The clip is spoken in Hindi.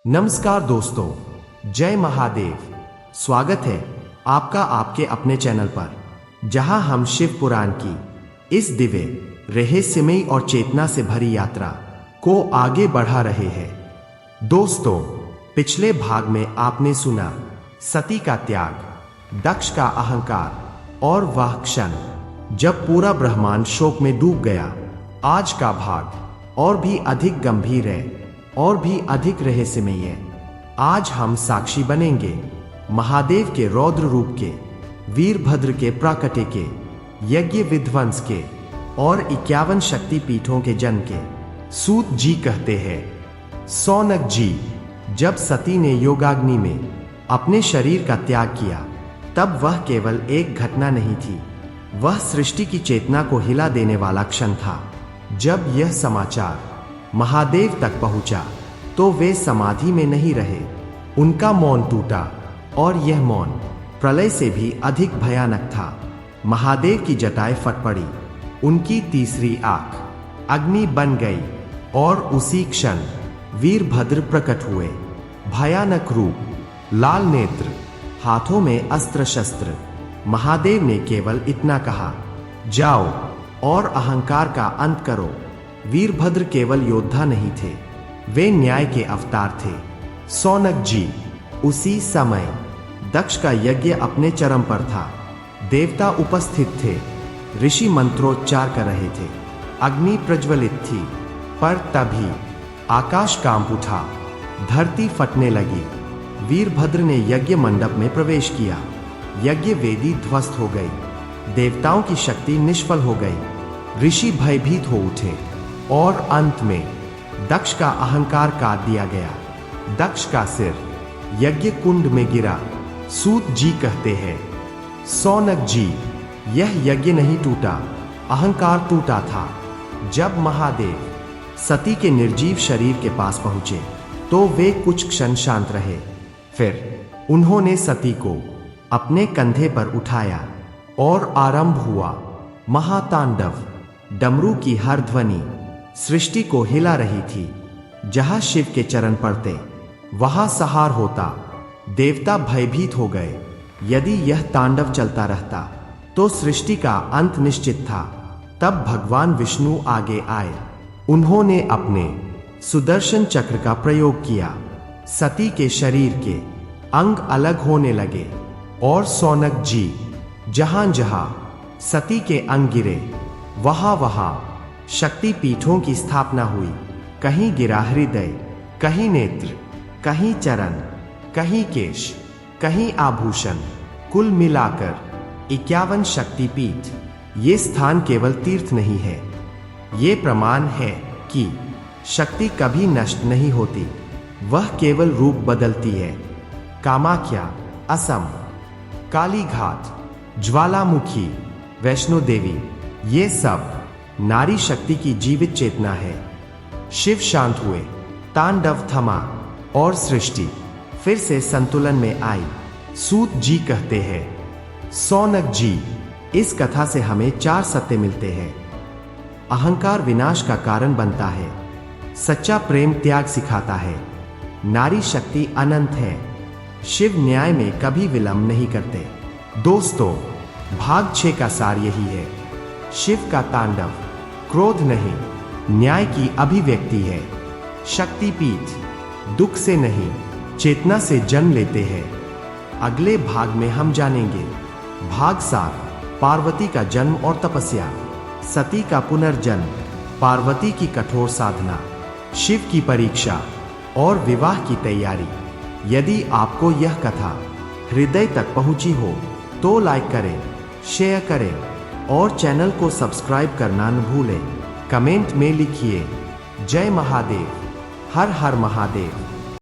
नमस्कार दोस्तों, जय महादेव। स्वागत है आपका आपके अपने चैनल पर, जहां हम शिव पुराण की इस दिव्य, रहस्यमयी और चेतना से भरी यात्रा को आगे बढ़ा रहे हैं। दोस्तों, पिछले भाग में आपने सुना सती का त्याग, दक्ष का अहंकार और वह क्षण जब पूरा ब्रह्मांड शोक में डूब गया। आज का भाग और भी अधिक गंभीर है और भी अधिक रहस्यमयी है। आज हम साक्षी बनेंगे महादेव के रौद्र रूप के, वीरभद्र के प्राकट्य के, यज्ञ विध्वंस के और 51 शक्ति पीठों के जन्म के। सूत जी कहते हैं, सौनक जी, जब सती ने योगाग्नि में अपने शरीर का त्याग किया, तब वह केवल एक घटना नहीं थी, वह सृष्टि की चेतना को हिला देने वाला क्षण था। जब यह समाचार महादेव तक पहुंचा तो वे समाधि में नहीं रहे, उनका मौन टूटा और यह मौन प्रलय से भी अधिक भयानक था। महादेव की जटाएं फट पड़ी, उनकी तीसरी आंख अग्नि बन गई और उसी क्षण वीरभद्र प्रकट हुए। भयानक रूप, लाल नेत्र, हाथों में अस्त्र शस्त्र। महादेव ने केवल इतना कहा, जाओ और अहंकार का अंत करो। वीरभद्र केवल योद्धा नहीं थे, वे न्याय के अवतार थे। सौनक जी, उसी समय दक्ष का यज्ञ अपने चरम पर था, देवता उपस्थित थे, ऋषि मंत्रोच्चार कर रहे थे, अग्नि प्रज्वलित थी, पर तभी आकाश कांप उठा, धरती फटने लगी। वीरभद्र ने यज्ञ मंडप में प्रवेश किया, यज्ञ वेदी ध्वस्त हो गई, देवताओं की शक्ति निष्फल हो गई, ऋषि भयभीत हो उठे और अंत में दक्ष का अहंकार काट दिया गया। दक्ष का सिर यज्ञ कुंड में गिरा। सूत जी कहते हैं, सौनक जी, यह यज्ञ नहीं टूटा, अहंकार टूटा था। जब महादेव सती के निर्जीव शरीर के पास पहुंचे तो वे कुछ क्षण शांत रहे, फिर उन्होंने सती को अपने कंधे पर उठाया और आरंभ हुआ महातांडव। डमरू की हर ध्वनि सृष्टि को हिला रही थी। जहां शिव के चरण पड़ते वहां सहार होता। देवता भयभीत हो गए, यदि यह तांडव चलता रहता तो सृष्टि का अंत निश्चित था। तब भगवान विष्णु आगे आए, उन्होंने अपने सुदर्शन चक्र का प्रयोग किया। सती के शरीर के अंग अलग होने लगे और सौनक जी, जहां जहां सती के अंग गिरे वहां वहां शक्ति पीठों की स्थापना हुई। कहीं गिरा हृदय, कहीं नेत्र, कहीं चरण, कहीं केश, कहीं आभूषण, कुल मिलाकर 51 शक्ति पीठ। ये स्थान केवल तीर्थ नहीं है, ये प्रमाण है कि शक्ति कभी नष्ट नहीं होती, वह केवल रूप बदलती है। कामाख्या, असम, कालीघाट, ज्वालामुखी, वैष्णो देवी, ये सब नारी शक्ति की जीवित चेतना है। शिव शांत हुए, तांडव थमा और सृष्टि फिर से संतुलन में आई। सूत जी कहते हैं, सौनक जी, इस कथा से हमें 4 सत्य मिलते हैं। अहंकार विनाश का कारण बनता है, सच्चा प्रेम त्याग सिखाता है, नारी शक्ति अनंत है, शिव न्याय में कभी विलंब नहीं करते। दोस्तों, भाग 6 का सार यही है, शिव का तांडव क्रोध नहीं, न्याय की अभिव्यक्ति है। शक्तिपीठ दुख से नहीं, चेतना से जन्म लेते हैं। अगले भाग में हम जानेंगे भाग 7, पार्वती का जन्म और तपस्या, सती का पुनर्जन्म, पार्वती की कठोर साधना, शिव की परीक्षा और विवाह की तैयारी। यदि आपको यह कथा हृदय तक पहुंची हो तो लाइक करें, शेयर करें और चैनल को सब्सक्राइब करना न भूलें। कमेंट में लिखिए, जय महादेव, हर हर महादेव।